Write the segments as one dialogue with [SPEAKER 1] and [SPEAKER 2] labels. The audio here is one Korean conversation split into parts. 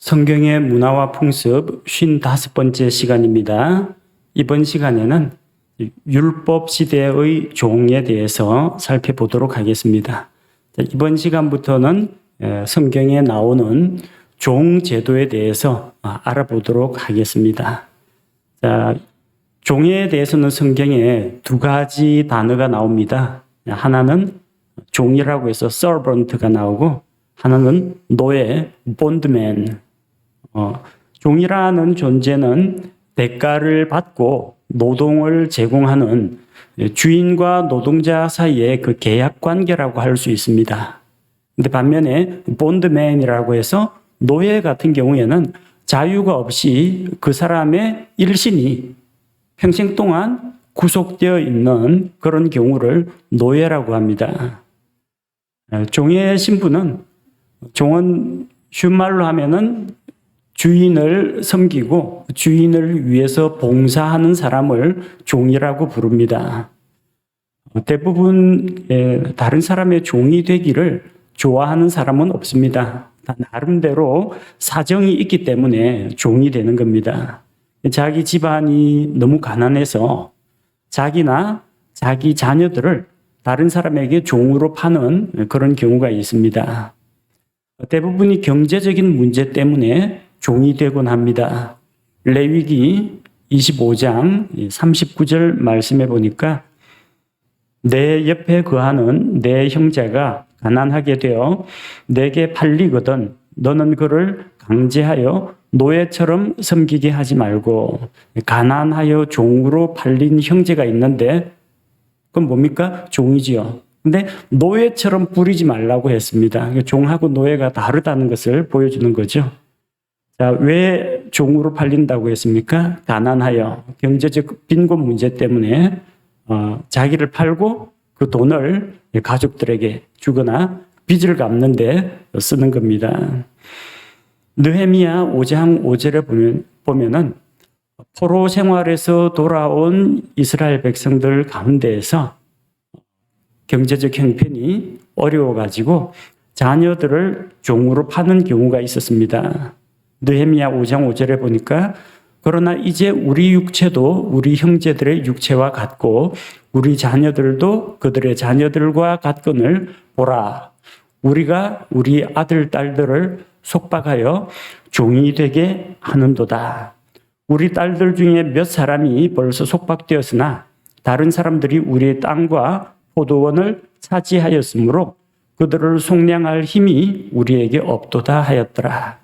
[SPEAKER 1] 성경의 문화와 풍습 55번째 시간입니다. 이번 시간에는 율법 시대의 종에 대해서 살펴보도록 하겠습니다. 이번 시간부터는 성경에 나오는 종 제도에 대해서 알아보도록 하겠습니다. 종에 대해서는 성경에 두 가지 단어가 나옵니다. 하나는 종이라고 해서 servant가 나오고, 하나는 노예, bondman. 종이라는 존재는 대가를 받고 노동을 제공하는 주인과 노동자 사이의 그 계약 관계라고 할 수 있습니다. 근데 반면에 bondman이라고 해서 노예 같은 경우에는 자유가 없이 그 사람의 일신이 평생 동안 구속되어 있는 그런 경우를 노예라고 합니다. 종의 신분은, 종은 쉬운 말로 하면은 주인을 섬기고 주인을 위해서 봉사하는 사람을 종이라고 부릅니다. 대부분 다른 사람의 종이 되기를 좋아하는 사람은 없습니다. 나름대로 사정이 있기 때문에 종이 되는 겁니다. 자기 집안이 너무 가난해서 자기나 자기 자녀들을 다른 사람에게 종으로 파는 그런 경우가 있습니다. 대부분이 경제적인 문제 때문에 종이 되곤 합니다. 레위기 25장 39절 말씀해 보니까 내 옆에 거하는 내 형제가 가난하게 되어 내게 팔리거든 너는 그를 강제하여 노예처럼 섬기게 하지 말고. 가난하여 종으로 팔린 형제가 있는데 그건 뭡니까? 종이지요. 근데 노예처럼 부리지 말라고 했습니다. 종하고 노예가 다르다는 것을 보여주는 거죠. 자, 왜 종으로 팔린다고 했습니까? 가난하여 경제적 빈곤 문제 때문에 자기를 팔고 그 돈을 가족들에게 주거나 빚을 갚는데 쓰는 겁니다. 느헤미야 5장 5절에 보면은 포로 생활에서 돌아온 이스라엘 백성들 가운데에서 경제적 형편이 어려워가지고 자녀들을 종으로 파는 경우가 있었습니다. 느헤미야 5장 5절에 보니까 그러나 이제 우리 육체도 우리 형제들의 육체와 같고 우리 자녀들도 그들의 자녀들과 같거늘 보라. 우리가 우리 아들 딸들을 속박하여 종이 되게 하는도다. 우리 딸들 중에 몇 사람이 벌써 속박되었으나 다른 사람들이 우리의 땅과 포도원을 차지하였으므로 그들을 속량할 힘이 우리에게 없도다 하였더라.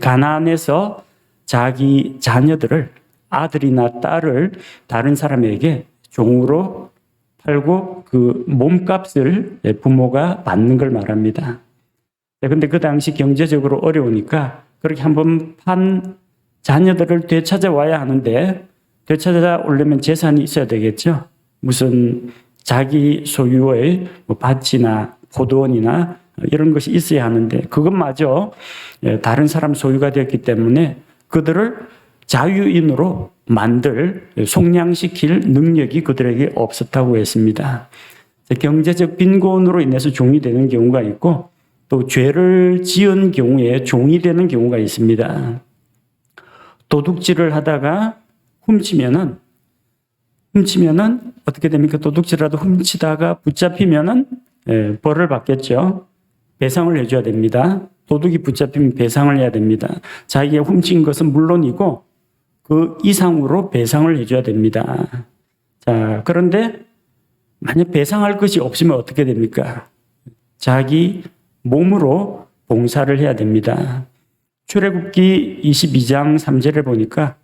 [SPEAKER 1] 가나안에서 자기 자녀들을, 아들이나 딸을 다른 사람에게 종으로 팔고 그 몸값을 부모가 받는 걸 말합니다. 그런데 그 당시 경제적으로 어려우니까 그렇게 한번 판 자녀들을 되찾아와야 하는데 되찾아오려면 재산이 있어야 되겠죠. 무슨 자기 소유의 밭이나 포도원이나 이런 것이 있어야 하는데 그것마저 다른 사람 소유가 되었기 때문에 그들을 자유인으로 속량시킬 능력이 그들에게 없었다고 했습니다. 경제적 빈곤으로 인해서 종이 되는 경우가 있고 또 죄를 지은 경우에 종이 되는 경우가 있습니다. 도둑질을 하다가 훔치면은 어떻게 됩니까? 도둑질하다 훔치다가 붙잡히면은 벌을 받겠죠. 배상을 해줘야 됩니다. 도둑이 붙잡히면 배상을 해야 됩니다. 자기가 훔친 것은 물론이고 그 이상으로 배상을 해줘야 됩니다. 자, 그런데 만약 배상할 것이 없으면 어떻게 됩니까? 자기 몸으로 봉사를 해야 됩니다. 출애굽기 22장 3절에 보니까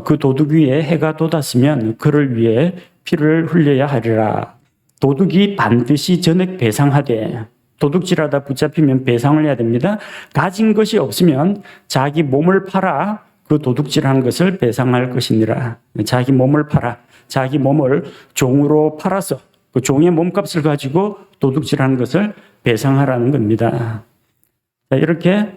[SPEAKER 1] 그 도둑 위에 해가 돋았으면 그를 위해 피를 흘려야 하리라. 도둑이 반드시 전액 배상하되, 도둑질하다 붙잡히면 배상을 해야 됩니다. 가진 것이 없으면 자기 몸을 팔아 그 도둑질한 것을 배상할 것이니라. 자기 몸을 팔아, 자기 몸을 종으로 팔아서 그 종의 몸값을 가지고 도둑질한 것을 배상하라는 겁니다. 이렇게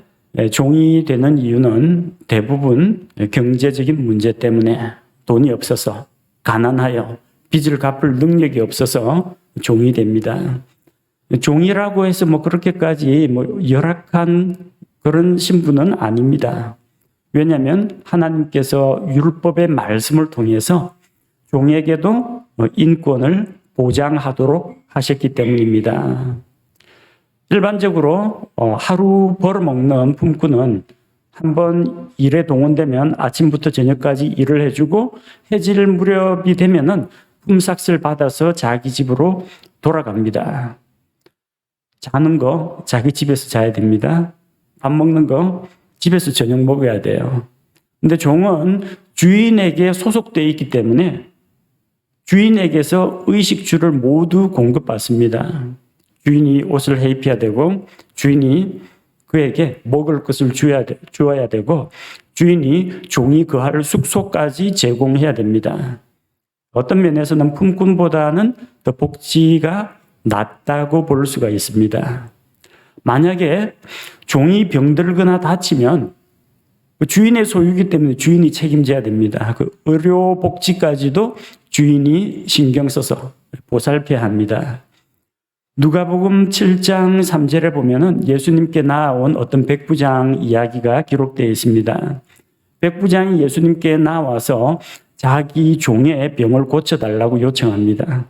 [SPEAKER 1] 종이 되는 이유는 대부분 경제적인 문제 때문에 돈이 없어서 가난하여 빚을 갚을 능력이 없어서 종이 됩니다. 종이라고 해서 그렇게까지 열악한 그런 신분은 아닙니다. 왜냐하면 하나님께서 율법의 말씀을 통해서 종에게도 인권을 보장하도록 하셨기 때문입니다. 일반적으로 하루 벌어먹는 품꾼은 한번 일에 동원되면 아침부터 저녁까지 일을 해주고 해질 무렵이 되면은 품삯을 받아서 자기 집으로 돌아갑니다. 자는 거 자기 집에서 자야 됩니다. 밥 먹는 거 집에서 저녁 먹어야 돼요. 근데 종은 주인에게 소속되어 있기 때문에 주인에게서 의식주를 모두 공급받습니다. 주인이 옷을 해입혀야 되고 주인이 그에게 먹을 것을 주어야 되고 주인이 종이 거할 숙소까지 제공해야 됩니다. 어떤 면에서는 품꾼보다는 더 복지가 낫다고 볼 수가 있습니다. 만약에 종이 병들거나 다치면 주인의 소유이기 때문에 주인이 책임져야 됩니다. 그 의료복지까지도 주인이 신경 써서 보살펴야 합니다. 누가복음 7장 3절에 보면은 예수님께 나아온 어떤 백부장 이야기가 기록되어 있습니다. 백부장이 예수님께 나와서 자기 종의 병을 고쳐달라고 요청합니다.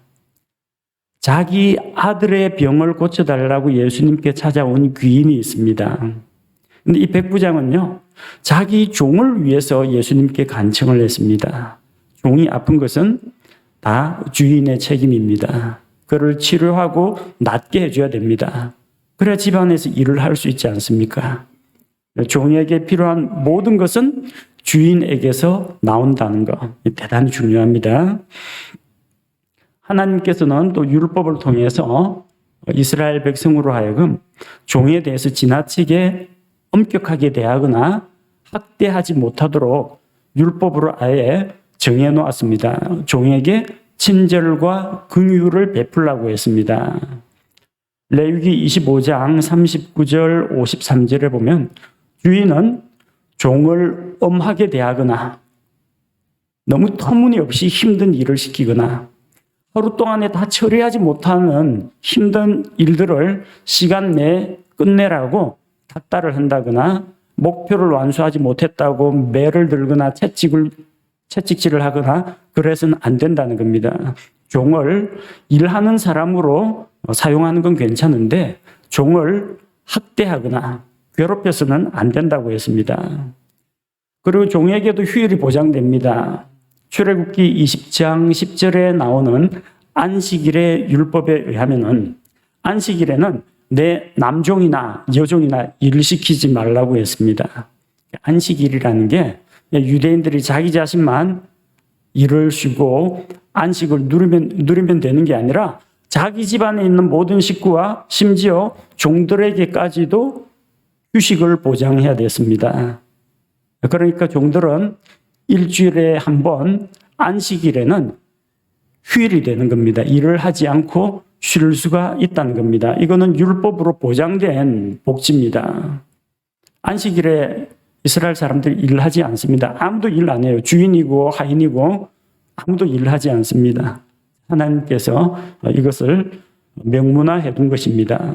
[SPEAKER 1] 자기 아들의 병을 고쳐달라고 예수님께 찾아온 귀인이 있습니다. 근데 이 백부장은요, 자기 종을 위해서 예수님께 간청을 했습니다. 종이 아픈 것은 다 주인의 책임입니다. 그를 치료하고 낫게 해줘야 됩니다. 그래야 집안에서 일을 할 수 있지 않습니까? 종에게 필요한 모든 것은 주인에게서 나온다는 거 대단히 중요합니다. 하나님께서는 또 율법을 통해서 이스라엘 백성으로 하여금 종에 대해서 지나치게 엄격하게 대하거나 학대하지 못하도록 율법으로 아예 정해 놓았습니다. 종에게 친절과 긍휼을 베풀라고 했습니다. 레위기 25장 39절 53절에 보면 주인은 종을 엄하게 대하거나 너무 터무니없이 힘든 일을 시키거나 하루 동안에 다 처리하지 못하는 힘든 일들을 시간 내에 끝내라고 닥달을 한다거나 목표를 완수하지 못했다고 매를 들거나 채찍질을 하거나 그래서는 안 된다는 겁니다. 종을 일하는 사람으로 사용하는 건 괜찮은데 종을 학대하거나 괴롭혀서는 안 된다고 했습니다. 그리고 종에게도 휴일이 보장됩니다. 출애굽기 20장 10절에 나오는 안식일의 율법에 의하면은 안식일에는 내 남종이나 여종이나 일을 시키지 말라고 했습니다. 안식일이라는 게 유대인들이 자기 자신만 일을 쉬고 안식을 누리면 되는 게 아니라 자기 집안에 있는 모든 식구와 심지어 종들에게까지도 휴식을 보장해야 됐습니다. 그러니까 종들은 일주일에 한 번 안식일에는 휴일이 되는 겁니다. 일을 하지 않고 쉴 수가 있다는 겁니다. 이거는 율법으로 보장된 복지입니다. 안식일에 이스라엘 사람들이 일을 하지 않습니다. 아무도 일 안 해요. 주인이고 하인이고 아무도 일을 하지 않습니다. 하나님께서 이것을 명문화해 둔 것입니다.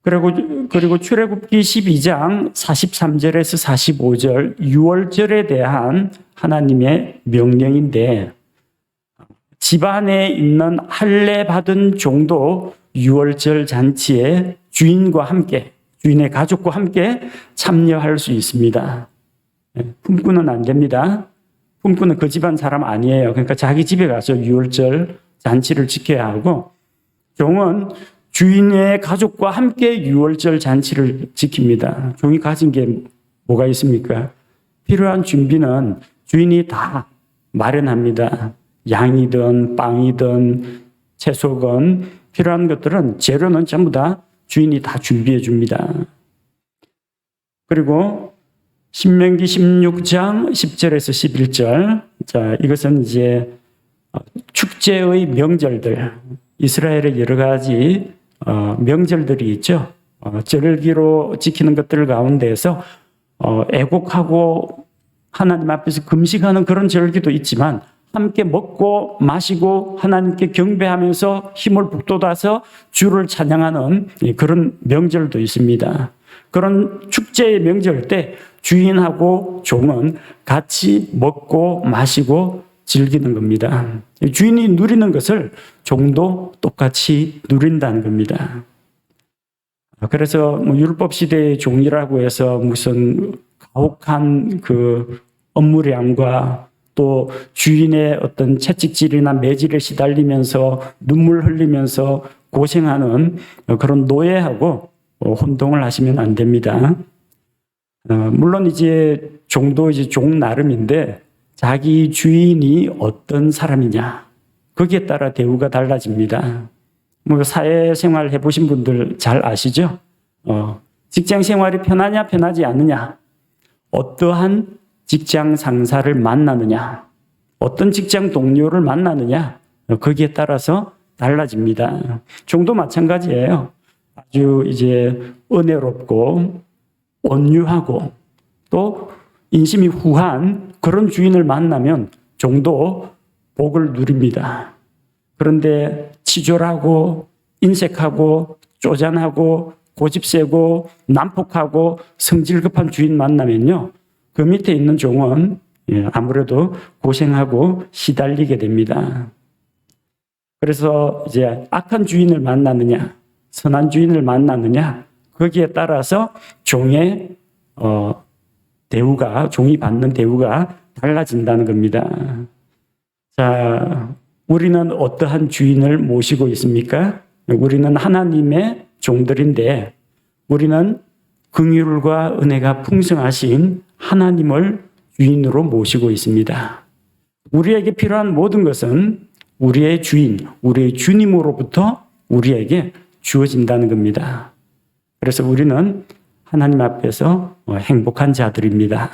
[SPEAKER 1] 그리고 출애굽기 12장 43절에서 45절 유월절에 대한 하나님의 명령인데 집안에 있는 할례 받은 종도 유월절 잔치에 주인과 함께 주인의 가족과 함께 참여할 수 있습니다. 품꾼은 안 됩니다. 품꾼은 그 집안 사람 아니에요. 그러니까 자기 집에 가서 유월절 잔치를 지켜야 하고 종은 주인의 가족과 함께 유월절 잔치를 지킵니다. 종이 가진 게 뭐가 있습니까? 필요한 준비는 주인이 다 마련합니다. 양이든 빵이든 채소건 필요한 것들은 재료는 전부 다 주인이 다 준비해 줍니다. 그리고 신명기 16장 10절에서 11절. 자, 이것은 이제 축제의 명절들, 이스라엘의 여러 가지 명절들이 있죠. 절기로 지키는 것들 가운데에서 애곡하고 하나님 앞에서 금식하는 그런 절기도 있지만 함께 먹고 마시고 하나님께 경배하면서 힘을 북돋아서 주를 찬양하는 그런 명절도 있습니다. 그런 축제의 명절 때 주인하고 종은 같이 먹고 마시고 즐기는 겁니다. 주인이 누리는 것을 종도 똑같이 누린다는 겁니다. 그래서 율법 시대의 종이라고 해서 무슨 가혹한 그 업무량과 또 주인의 어떤 채찍질이나 매질에 시달리면서 눈물 흘리면서 고생하는 그런 노예하고 혼동을 하시면 안 됩니다. 물론 이제 종도 이제 종 나름인데 자기 주인이 어떤 사람이냐 거기에 따라 대우가 달라집니다. 뭐 사회생활 해보신 분들 잘 아시죠? 직장 생활이 편하냐 편하지 않느냐, 어떠한 직장 상사를 만나느냐, 어떤 직장 동료를 만나느냐 거기에 따라서 달라집니다. 종도 마찬가지예요. 아주 이제 은혜롭고 온유하고 또 인심이 후한 그런 주인을 만나면 종도 복을 누립니다. 그런데 치졸하고 인색하고 쪼잔하고 고집세고 난폭하고 성질급한 주인 만나면요, 그 밑에 있는 종은 아무래도 고생하고 시달리게 됩니다. 그래서 이제 악한 주인을 만나느냐 선한 주인을 만나느냐 거기에 따라서 종의 대우가, 종이 받는 대우가 달라진다는 겁니다. 자, 우리는 어떠한 주인을 모시고 있습니까? 우리는 하나님의 종들인데 우리는 긍휼과 은혜가 풍성하신 하나님을 주인으로 모시고 있습니다. 우리에게 필요한 모든 것은 우리의 주인, 우리의 주님으로부터 우리에게 주어진다는 겁니다. 그래서 우리는 하나님 앞에서 행복한 자들입니다.